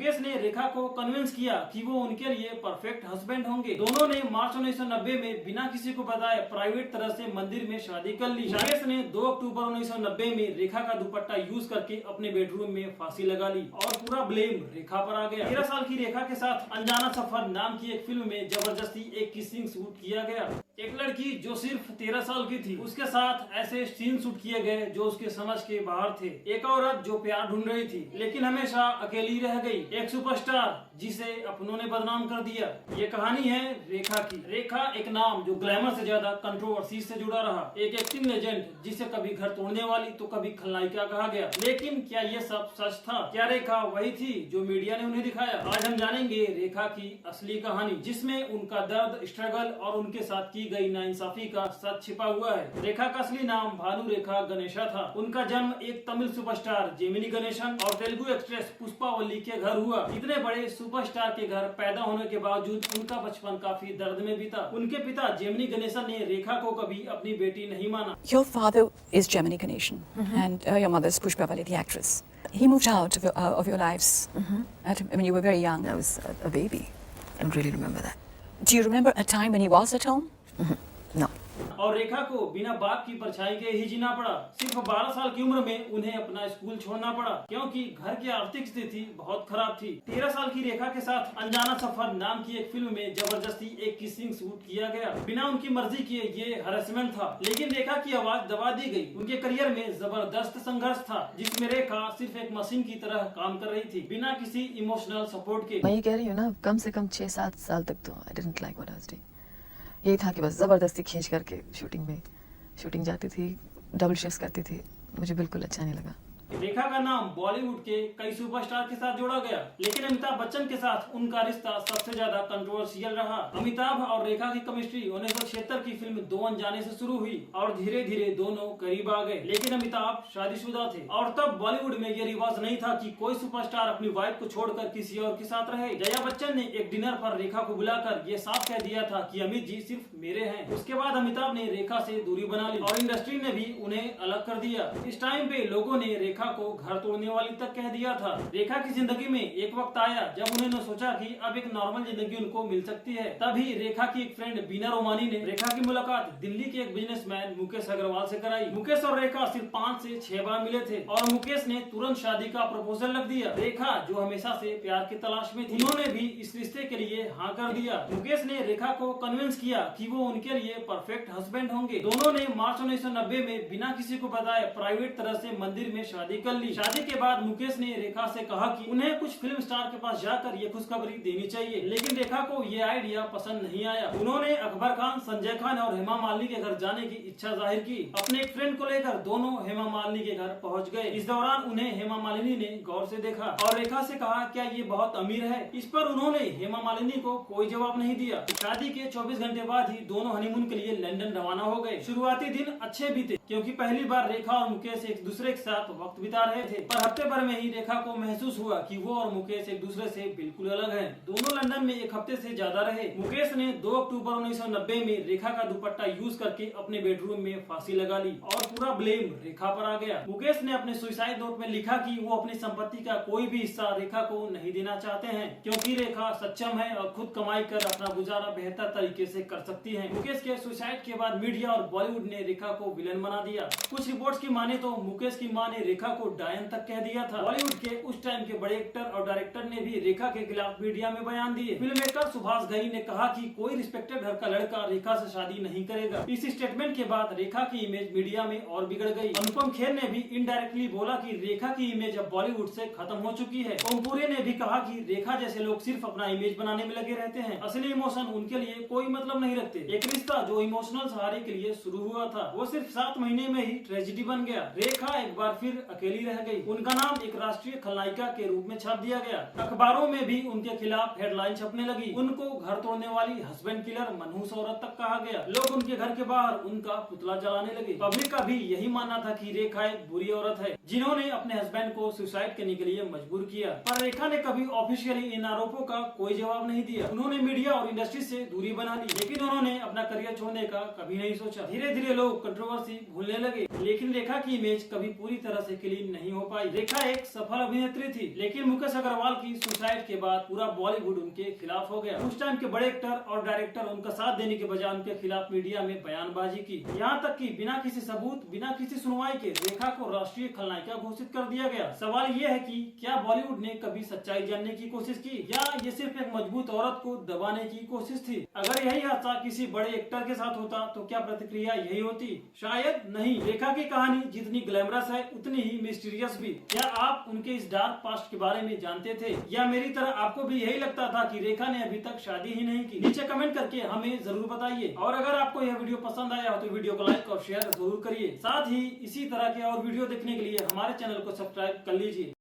मुकेश ने रेखा को कन्विंस किया कि वो उनके लिए परफेक्ट हस्बैंड होंगे। दोनों ने मार्च 1990 में बिना किसी को बताए प्राइवेट तरह से मंदिर में शादी कर ली। मुकेश ने 2 अक्टूबर 1990 में रेखा का दुपट्टा यूज करके अपने बेडरूम में फांसी लगा ली और पूरा ब्लेम रेखा पर आ गया। 13 साल की रेखा के साथ अनजाना सफर नाम की एक फिल्म में जबरदस्ती एक किसिंग शूट किया गया। एक लड़की जो सिर्फ 13 साल की थी उसके साथ ऐसे सीन शूट किए गए जो उसके समझ के बाहर थे। एक औरत जो प्यार ढूंढ रही थी लेकिन हमेशा अकेली रह गई। एक सुपरस्टार जिसे अपनों ने बदनाम कर दिया। ये कहानी है रेखा की। रेखा एक नाम जो ग्लैमर से ज्यादा कंट्रोवर्सी से जुड़ा रहा। एक एक्टिंग लेजेंड जिसे कभी घर तोड़ने वाली तो कभी खलनायिका कहा गया। लेकिन क्या ये सब सच था? क्या रेखा वही थी जो मीडिया ने उन्हें दिखाया? आज हम जानेंगे रेखा की असली कहानी, जिसमें उनका दर्द, स्ट्रगल और उनके साथ की गई नाइंसाफी का सच छिपा हुआ है। रेखा का असली नाम भानु रेखा गणेशा था। उनका जन्म एक तमिल सुपरस्टार जेमिनी गणेशन और तेलुगु एक्ट्रेस पुष्पा वल्ली के घर हुआ। इतने बड़े सुपरस्टार के घर पैदा होने के बावजूद उनका बचपन काफी दर्द में बीता। उनके पिता जेमिनी गणेशन ने रेखा को कभी अपनी बेटी नहीं माना। Your father is Gemini Ganeshan, and your mother is Pushpa Valli, the actress. He moved out of your lives when you were very young. I was a baby. I don't really remember that. Do you remember a time when he was at home? No. और रेखा को बिना बाप की परछाई के ही जीना पड़ा। सिर्फ 12 साल की उम्र में उन्हें अपना स्कूल छोड़ना पड़ा क्योंकि घर की आर्थिक स्थिति बहुत खराब थी। 13 साल की रेखा के साथ अनजाना सफर नाम की एक फिल्म में जबरदस्ती एक किसिंग शूट किया गया। बिना उनकी मर्जी किए ये हरेसमेंट था, लेकिन रेखा की आवाज दबा दी गई। उनके करियर में जबरदस्त संघर्ष था जिसमें रेखा सिर्फ एक मशीन की तरह काम कर रही थी, बिना किसी इमोशनल सपोर्ट के। मैं ये कह रही हूँ ना, कम से कम 6-7 साल तक तो I didn't like what I was doing. यही था कि बस जबरदस्ती खींच करके शूटिंग जाती थी, डबल शिफ्ट्स करती थी। मुझे बिल्कुल अच्छा नहीं लगा। रेखा का नाम बॉलीवुड के कई सुपरस्टार के साथ जोड़ा गया, लेकिन अमिताभ बच्चन के साथ उनका रिश्ता सबसे ज्यादा कंट्रोवर्शियल रहा। अमिताभ और रेखा की केमिस्ट्री 1976 की फिल्म दो अनजाने से शुरू हुई और धीरे धीरे दोनों करीब आ गए। लेकिन अमिताभ शादीशुदा थे और तब बॉलीवुड में ये रिवाज नहीं था कि कोई सुपरस्टार अपनी वाइफ को छोड़कर किसी और के साथ रहे। जया बच्चन ने एक डिनर पर रेखा को बुलाकर ये साफ कह दिया था कि अमित जी सिर्फ मेरे हैं। उसके बाद अमिताभ ने रेखा से दूरी बना ली और इंडस्ट्री ने भी उन्हें अलग कर दिया। इस टाइम पे लोगों ने रेखा को घर तोड़ने वाली तक कह दिया था। रेखा की जिंदगी में एक वक्त आया जब उन्होंने सोचा कि अब एक नॉर्मल जिंदगी उनको मिल सकती है। तभी रेखा की एक फ्रेंड बीना रोमानी ने रेखा की मुलाकात दिल्ली के एक बिजनेसमैन मुकेश अग्रवाल से कराई। मुकेश और रेखा सिर्फ 5 से 6 बार मिले थे और मुकेश ने तुरंत शादी का प्रपोजल रख दिया। रेखा जो हमेशा से प्यार की तलाश में थी, उन्होंने भी इस रिश्ते के लिए हाँ कर दिया। मुकेश ने रेखा को कन्विंस किया कि वो उनके लिए परफेक्ट हस्बैंड होंगे। दोनों ने मार्च 1990 में बिना किसी को बताए प्राइवेट तरह से मंदिर में शादी कर ली। शादी के बाद मुकेश ने रेखा से कहा कि उन्हें कुछ फिल्म स्टार के पास जाकर ये खुशखबरी देनी चाहिए, लेकिन रेखा को ये आइडिया पसंद नहीं आया। उन्होंने अकबर खान, संजय खान और हेमा मालिनी के घर जाने की इच्छा जाहिर की। अपने एक फ्रेंड को लेकर दोनों हेमा मालिनी के घर पहुंच गए। इस दौरान उन्हें हेमा मालिनी ने गौर से देखा और रेखा से कहा क्या ये बहुत अमीर है। इस पर उन्होंने हेमा मालिनी को कोई जवाब नहीं दिया। शादी के 24 घंटे बाद ही दोनों हनीमून के लिए लंदन रवाना हो गए। शुरुआती दिन अच्छे बीते क्योंकि पहली बार रेखा और मुकेश एक दूसरे के साथ वक्त बिता रहे थे, पर हफ्ते भर में ही रेखा को महसूस हुआ कि वो और मुकेश एक दूसरे से बिल्कुल अलग हैं। दोनों लंदन में एक हफ्ते से ज्यादा रहे। मुकेश ने 2 अक्टूबर 1990 में रेखा का दुपट्टा यूज करके अपने बेडरूम में फांसी लगा ली और पूरा ब्लेम रेखा पर आ गया। मुकेश ने अपने सुसाइड नोट में लिखा कि वो अपनी संपत्ति का कोई भी हिस्सा रेखा को नहीं देना चाहते हैं क्योंकि रेखा सक्षम है और खुद कमाई कर अपना गुजारा बेहतर तरीके से कर सकती है। मुकेश के सुसाइड के बाद मीडिया और बॉलीवुड ने रेखा को विलन बना दिया। कुछ रिपोर्ट्स की माने तो मुकेश की मां ने रेखा को डायन तक कह दिया था। बॉलीवुड के उस टाइम के बड़े एक्टर और डायरेक्टर ने भी रेखा के खिलाफ मीडिया में बयान दिए। फिल्म मेकर सुभाष घई ने कहा कि कोई रिस्पेक्टेड घर का लड़का रेखा से शादी नहीं करेगा। इस स्टेटमेंट के बाद रेखा की इमेज मीडिया में और बिगड़ गई। अनुपम खेर ने भी इनडायरेक्टली बोला कि रेखा की इमेज अब बॉलीवुड से खत्म हो चुकी है। ओमपुरी ने भी कहा कि रेखा जैसे लोग सिर्फ अपना इमेज बनाने में लगे रहते हैं, असली इमोशन उनके लिए कोई मतलब नहीं रखते। एक रिश्ता जो इमोशनल सहारे के लिए शुरू हुआ था वो सिर्फ 7 महीने में ही ट्रेजेडी बन गया। रेखा एक बार फिर अकेली रह गई। उनका नाम एक राष्ट्रीय खलनायिका के रूप में छाप दिया गया। अखबारों में भी उनके खिलाफ हेडलाइन छपने लगी। उनको घर तोड़ने वाली, हस्बैंड किलर, मनहूस औरत तक कहा गया। लोग उनके घर के बाहर उनका पुतला जलाने लगे। पब्लिक का भी यही मानना था कि रेखा एक बुरी औरत है जिन्होंने अपने हस्बैंड को सुसाइड करने के लिए मजबूर किया। पर रेखा ने कभी ऑफिशियली इन आरोपों का कोई जवाब नहीं दिया। उन्होंने मीडिया और इंडस्ट्री से दूरी बना ली, लेकिन उन्होंने अपना करियर छोड़ने का कभी नहीं सोचा। धीरे धीरे लोग कंट्रोवर्सी भूलने लगे, लेकिन रेखा की इमेज कभी पूरी तरह से क्लीन नहीं हो पाई। रेखा एक सफल अभिनेत्री थी, लेकिन मुकेश अग्रवाल की सुसाइड के बाद पूरा बॉलीवुड उनके खिलाफ हो गया। उस टाइम के बड़े एक्टर और डायरेक्टर उनका साथ देने के बजाय उनके खिलाफ मीडिया में बयानबाजी की। यहाँ तक कि बिना किसी सबूत, बिना किसी सुनवाई के रेखा को राष्ट्रीय खलनायिका घोषित कर दिया गया। सवाल ये है कि क्या बॉलीवुड ने कभी सच्चाई जानने की कोशिश की, या ये सिर्फ एक मजबूत औरत को दबाने की कोशिश थी? अगर यही हादसा किसी बड़े एक्टर के साथ होता तो क्या प्रतिक्रिया यही होती? शायद नहीं। रेखा की कहानी जितनी ग्लैमरस है उतनी ही मिस्टीरियस भी। क्या आप उनके इस डार्क पास्ट के बारे में जानते थे, या मेरी तरह आपको भी यही लगता था कि रेखा ने अभी तक शादी ही नहीं की? नीचे कमेंट करके हमें जरूर बताइए। और अगर आपको यह वीडियो पसंद आया हो तो वीडियो को लाइक और शेयर जरूर करिए। साथ ही इसी तरह के और वीडियो देखने के लिए हमारे चैनल को सब्सक्राइब कर लीजिए।